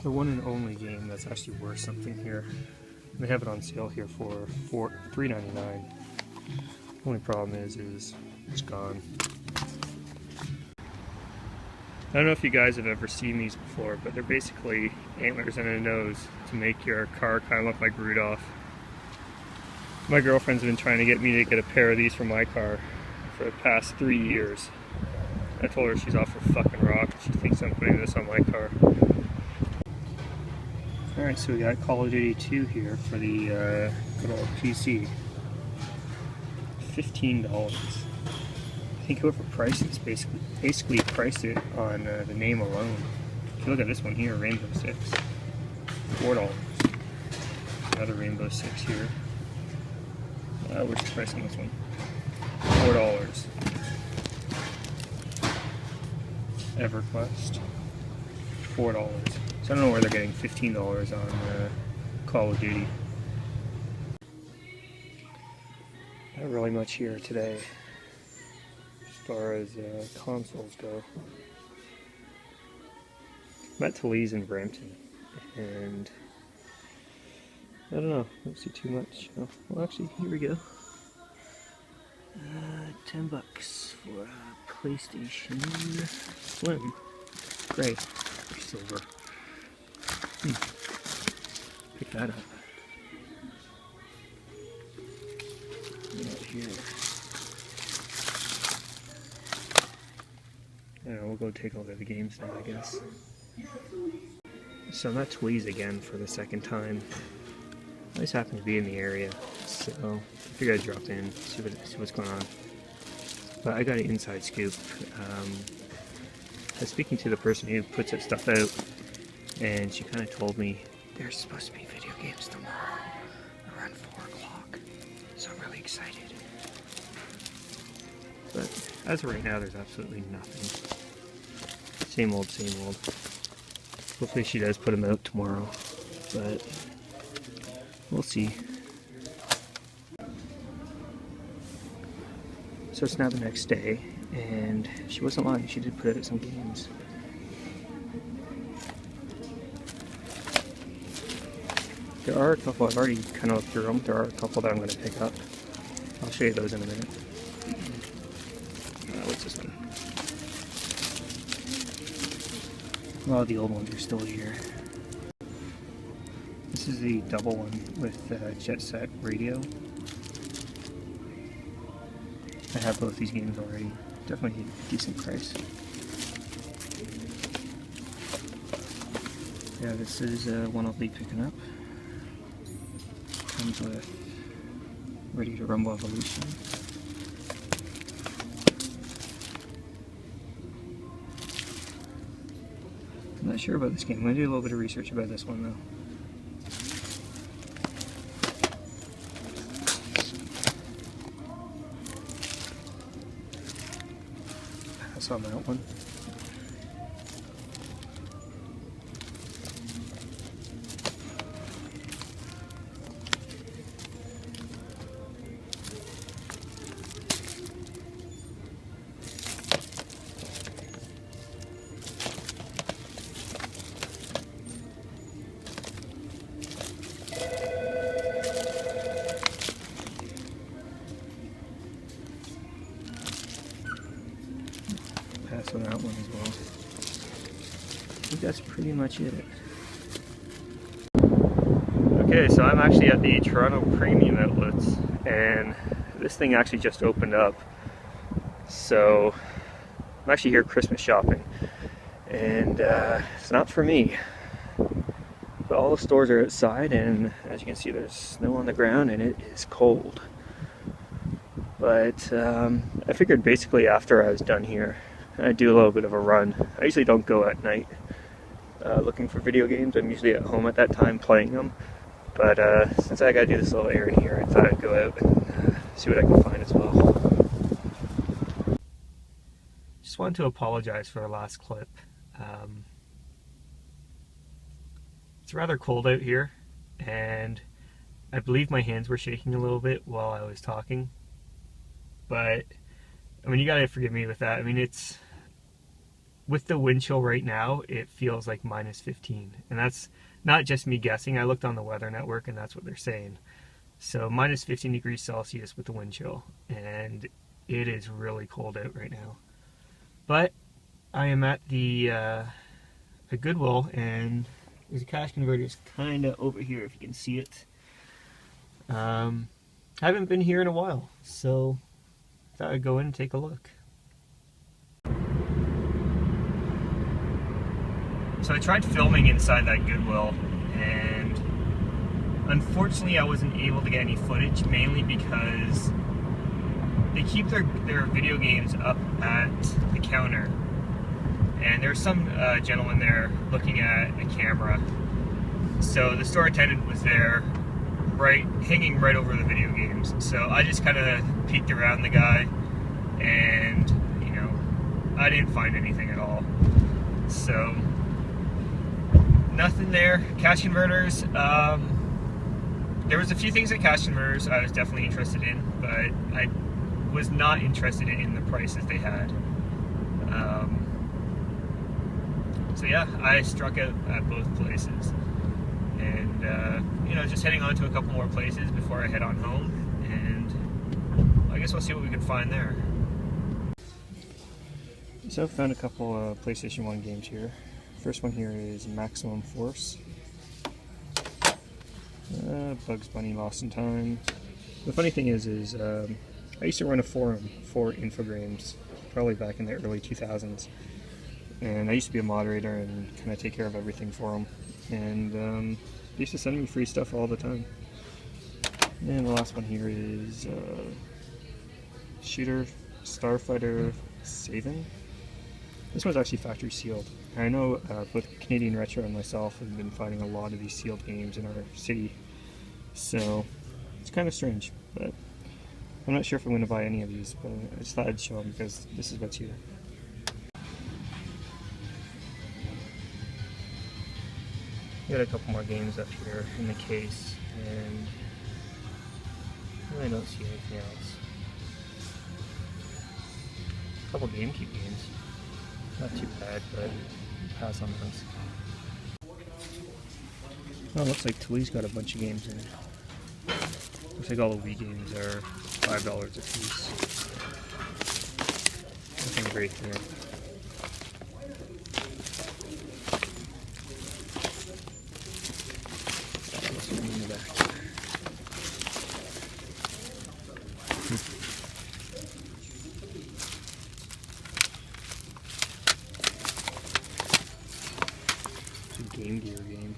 The one and only game that's actually worth something here. They have it on sale here for $3.99. Only problem is it's gone. I don't know if you guys have ever seen these before, but they're basically antlers and a nose to make your car kind of look like Rudolph. My girlfriend's been trying to get me to get a pair of these for my car for the past 3 years. I told her she's off her fucking rock. She thinks I'm putting this on my car. Alright, so we got Call of Duty 2 here for the good old PC. $15. I think whoever priced this basically priced it on the name alone. If you look at this one here, Rainbow Six, $4. Another Rainbow Six here. Where's the price on this one? $4. EverQuest, $4. So I don't know where they're getting $15 on Call of Duty. Not really much here today as far as consoles go. I'm at Talese in Brampton, and I don't know, I don't see too much. Oh, well, actually, here we go. $10 for a PlayStation Slim. Gray or silver. Pick that up. Right here. I don't know, we'll go take a look at the games now, I guess. So I'm at Tweez again for the second time. I just happen to be in the area, so I figured I'd drop in, see what's going on. But I got an inside scoop. I was speaking to the person who puts that stuff out, and she kind of told me there's supposed to be video games tomorrow around 4 o'clock, so I'm really excited. But as of right now, there's absolutely nothing. Same old, same old. Hopefully she does put them out tomorrow, but we'll see. So it's now the next day, and she wasn't lying, she did put out some games. There are a couple, I've already kind of looked through them, there are a couple that I'm going to pick up. I'll show you those in a minute. What's this one? A lot of the old ones are still here. This is the double one with Jet Set Radio. I have both these games already. Definitely a decent price. Yeah, this is one I'll be picking up. Comes with Ready to Rumble Evolution. I'm not sure about this game. I'm going to do a little bit of research about this one though. Pass on that one. Pass on that one as well. I think that's pretty much it. Okay, so I'm actually at the Toronto Premium Outlets, and this thing actually just opened up. So I'm actually here Christmas shopping, and it's not for me. But all the stores are outside, and as you can see, there's snow on the ground, and it is cold. But I figured basically after I was done here, I'd do a little bit of a run. I usually don't go at night looking for video games. I'm usually at home at that time playing them. But since I gotta do this little errand here, I thought I'd go out and see what I can find as well. Just wanted to apologize for the last clip. It's rather cold out here, and I believe my hands were shaking a little bit while I was talking. But I mean, you gotta forgive me with that. I mean, with the wind chill right now, it feels like minus 15. And that's not just me guessing. I looked on the weather network and that's what they're saying. So minus 15 degrees Celsius with the wind chill. And it is really cold out right now. But I am at the Goodwill, and there's a cash converter kind of over here if you can see it. I haven't been here in a while, so I thought I'd go in and take a look. So I tried filming inside that Goodwill, and unfortunately I wasn't able to get any footage, mainly because they keep their video games up at the counter. And there's some gentleman there looking at a camera. So the store attendant was there, hanging right over the video games. So I just kind of peeked around the guy, and you know, I didn't find anything at all. So nothing there. Cash converters. There was a few things at cash converters I was definitely interested in, but I was not interested in the prices they had. So yeah, I struck out at both places, and you know, just heading on to a couple more places before I head on home, and I guess we'll see what we can find there. So I found a couple PlayStation 1 games here. First one here is Maximum Force. Bugs Bunny Lost in Time. The funny thing is I used to run a forum for Infogrames, probably back in the early 2000s. And I used to be a moderator and kind of take care of everything for them. And they used to send me free stuff all the time. And the last one here is Shooter Starfighter Saving. This one's actually factory sealed. I know both Canadian Retro and myself have been finding a lot of these sealed games in our city. So it's kind of strange, but I'm not sure if I'm going to buy any of these, but I just thought I'd show them because this is what's here. Got a couple more games up here in the case, and I don't see anything else. A couple GameCube games. Not too bad, but pass on those. Well, it looks like Toy's got a bunch of games in it. Looks like all the Wii games are $5 a piece. Nothing great here. Game Gear game.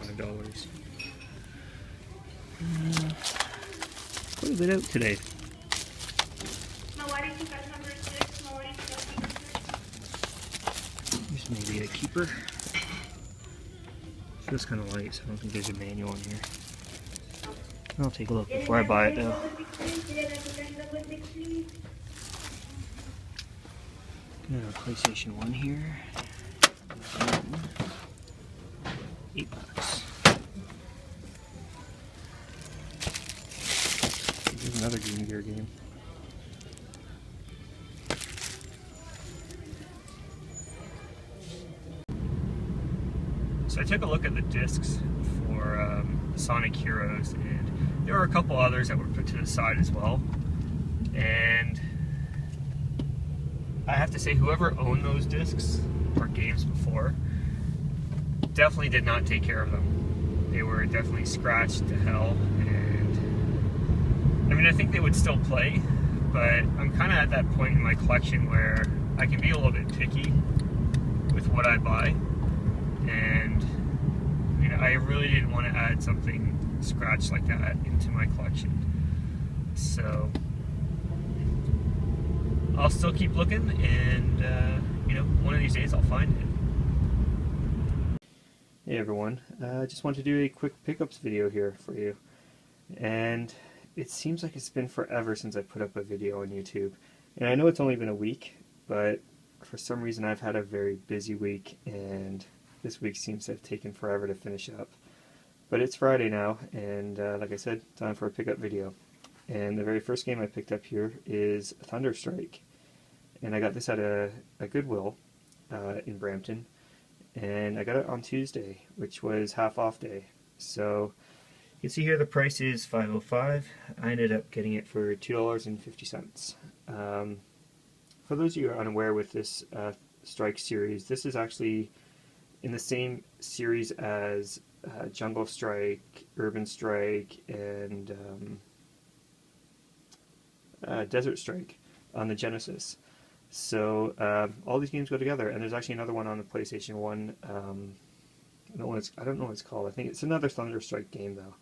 $5. Quite a bit out today. Here's maybe a keeper. Feels kind of light, so I don't think there's a manual in here. I'll take a look before I buy it though. Got a PlayStation 1 here. $8. Here's another Game Gear game. So I took a look at the discs for Sonic Heroes, and there were a couple others that were put to the side as well. And I have to say, whoever owned those discs or games before definitely did not take care of them. They were definitely scratched to hell, and I mean, I think they would still play, but I'm kind of at that point in my collection where I can be a little bit picky with what I buy, and I mean, I really didn't want to add something scratched like that into my collection. So I'll still keep looking, and you know, one of these days I'll find it. Hey everyone, I just wanted to do a quick pickups video here for you, and it seems like it's been forever since I put up a video on YouTube, and I know it's only been a week, but for some reason I've had a very busy week, and this week seems to have taken forever to finish up. But it's Friday now, and like I said, time for a pickup video. And the very first game I picked up here is Thunderstrike. and I got this at a Goodwill in Brampton, and I got it on Tuesday, which was half off day. So you can see here the price is $5.05. I ended up getting it for $2.50. For those of you who are unaware with this Strike series, this is actually in the same series as Jungle Strike, Urban Strike, and Desert Strike on the Genesis. So all these games go together, and there's actually another one on the PlayStation 1. I don't know what it's called. I think it's another Thunder Strike game though.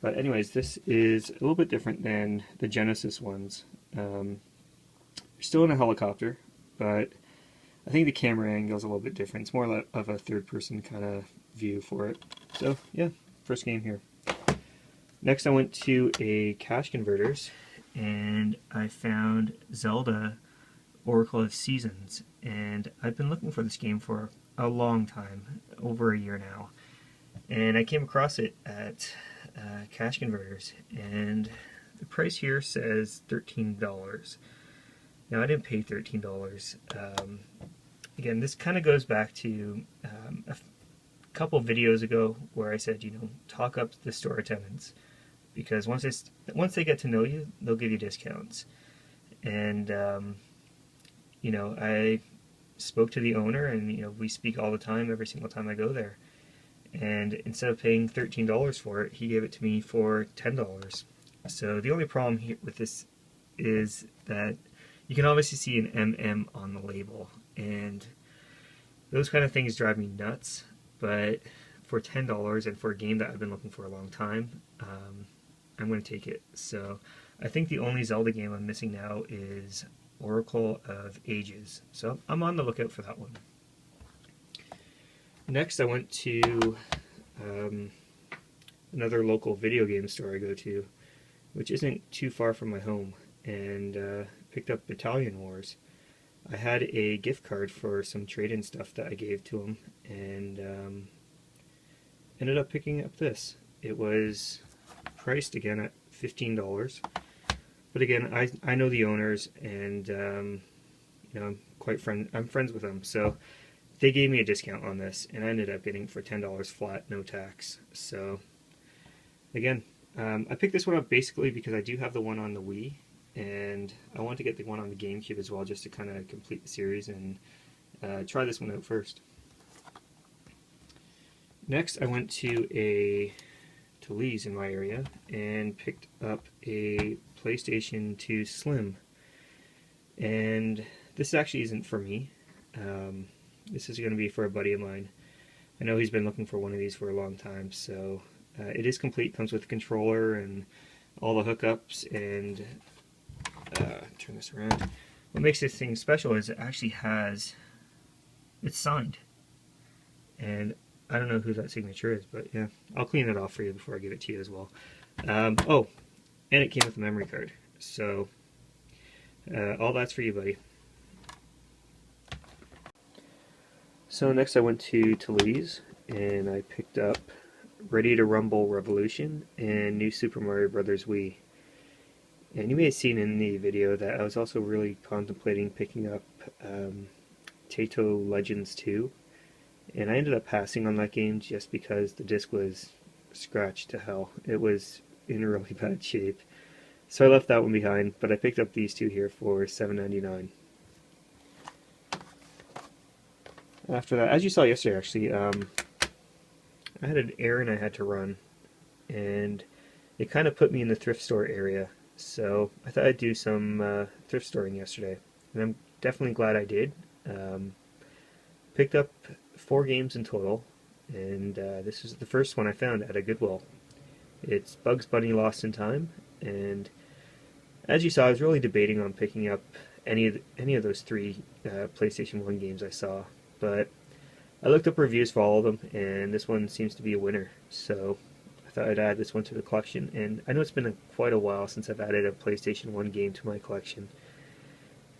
But anyways, this is a little bit different than the Genesis ones. You're still in a helicopter, but I think the camera angle is a little bit different. It's more of a third-person kind of view for it. So yeah, first game here. Next, I went to a Cash Converters, and I found Zelda Oracle of Seasons, and I've been looking for this game for a long time, over a year now, and I came across it at Cash Converters, and the price here says $13. Now I didn't pay $13. Again, this kind of goes back to a couple videos ago where I said, talk up the store attendants, because once they get to know you, they'll give you discounts. And I spoke to the owner, and we speak all the time, every single time I go there. And instead of paying $13 for it, he gave it to me for $10. So the only problem here with this is that you can obviously see an MM on the label, and those kind of things drive me nuts. But for $10 and for a game that I've been looking for a long time, I'm going to take it. So I think the only Zelda game I'm missing now is Oracle of Ages. So I'm on the lookout for that one. Next, I went to another local video game store I go to, which isn't too far from my home, and picked up Battalion Wars. I had a gift card for some trade-in stuff that I gave to them, and ended up picking up this. It was priced again at $15, but again, I know the owners, and I'm friends with them, so they gave me a discount on this, and I ended up getting it for $10 flat, no tax. So again, I picked this one up basically because I do have the one on the Wii, and I want to get the one on the GameCube as well, just to kind of complete the series and try this one out first. Next, I went to Lee's in my area and picked up a PlayStation 2 Slim, and this actually isn't for me. This is going to be for a buddy of mine. I know he's been looking for one of these for a long time, so it is complete. Comes with a controller and all the hookups, and turn this around. What makes this thing special is it's signed, and I don't know who that signature is, but yeah, I'll clean it off for you before I give it to you as well. Oh, and it came with a memory card, so all that's for you, buddy. So next I went to Lee's, and I picked up Ready to Rumble Revolution and New Super Mario Bros. Wii. And you may have seen in the video that I was also really contemplating picking up Taito Legends 2, and I ended up passing on that game just because the disc was scratched to hell. It was in really bad shape. So I left that one behind, but I picked up these two here for $7.99. After that, as you saw yesterday actually, I had an errand I had to run, and it kind of put me in the thrift store area, so I thought I'd do some thrift storing yesterday, and I'm definitely glad I did. Picked up 4 games in total, and this is the first one I found at a Goodwill. It's Bugs Bunny Lost in Time, and as you saw, I was really debating on picking up any of those 3 PlayStation 1 games I saw, but I looked up reviews for all of them, and this one seems to be a winner, so I thought I'd add this one to the collection. And I know it's been quite a while since I've added a PlayStation 1 game to my collection,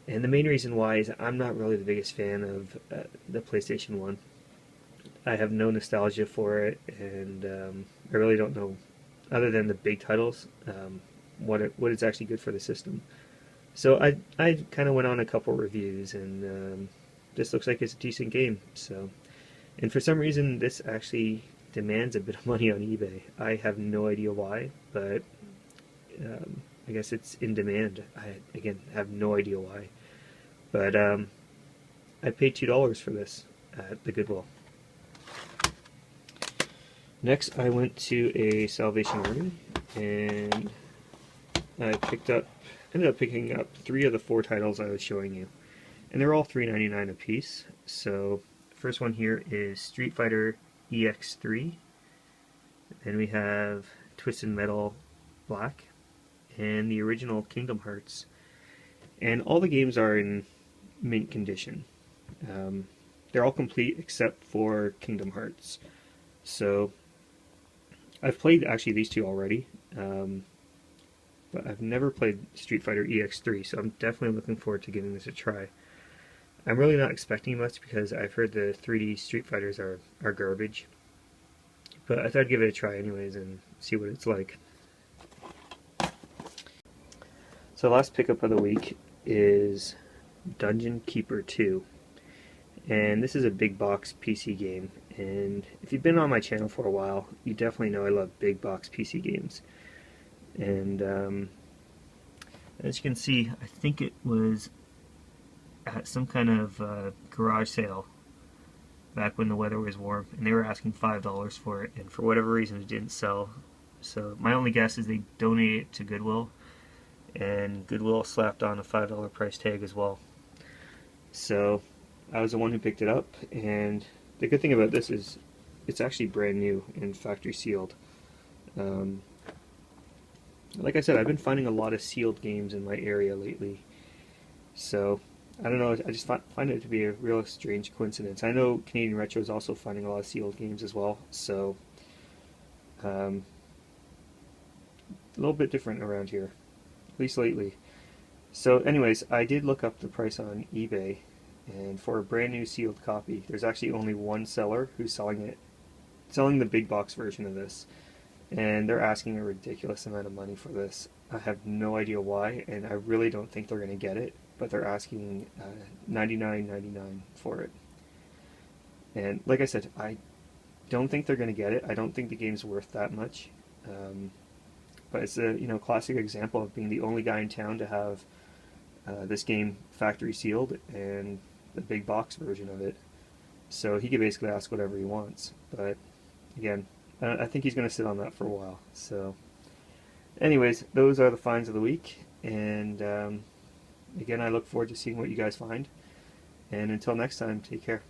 and the main reason why is I'm not really the biggest fan of the PlayStation 1. I have no nostalgia for it, and I really don't know, other than the big titles, what is actually good for the system. So I kind of went on a couple reviews, and this looks like it's a decent game. So, and for some reason, this actually demands a bit of money on eBay. I have no idea why, but I guess it's in demand. I again have no idea why, but I paid $2 for this at the Goodwill. Next, I went to a Salvation Army, and I ended up picking up 3 of the 4 titles I was showing you, and they're all $3.99 a piece. So, the first one here is Street Fighter EX3. Then we have Twisted Metal Black, and the original Kingdom Hearts. And all the games are in mint condition. They're all complete except for Kingdom Hearts. So I've played actually these 2 already, but I've never played Street Fighter EX3, so I'm definitely looking forward to giving this a try. I'm really not expecting much because I've heard the 3D Street Fighters are garbage, but I thought I'd give it a try anyways and see what it's like. So the last pickup of the week is Dungeon Keeper 2. And this is a big box PC game, and if you've been on my channel for a while, you definitely know I love big box PC games. And as you can see, I think it was at some kind of garage sale back when the weather was warm, and they were asking $5 for it, and for whatever reason it didn't sell. So my only guess is they donated it to Goodwill, and Goodwill slapped on a $5 price tag as well. So I was the one who picked it up, and the good thing about this is it's actually brand new and factory sealed. Like I said, I've been finding a lot of sealed games in my area lately, so I don't know, I just find it to be a real strange coincidence. I know Canadian Retro is also finding a lot of sealed games as well, so a little bit different around here, at least lately. So anyways, I did look up the price on eBay, and for a brand new sealed copy, there's actually only one seller who's selling the big box version of this, and they're asking a ridiculous amount of money for this. I have no idea why, and I really don't think they're going to get it, but they're asking $99.99 for it. And like I said, I don't think they're going to get it. I don't think the game's worth that much. But it's a classic example of being the only guy in town to have this game factory sealed and the big box version of it. So he can basically ask whatever he wants. But again, I think he's going to sit on that for a while. So anyways, those are the finds of the week. And again, I look forward to seeing what you guys find. And until next time, take care.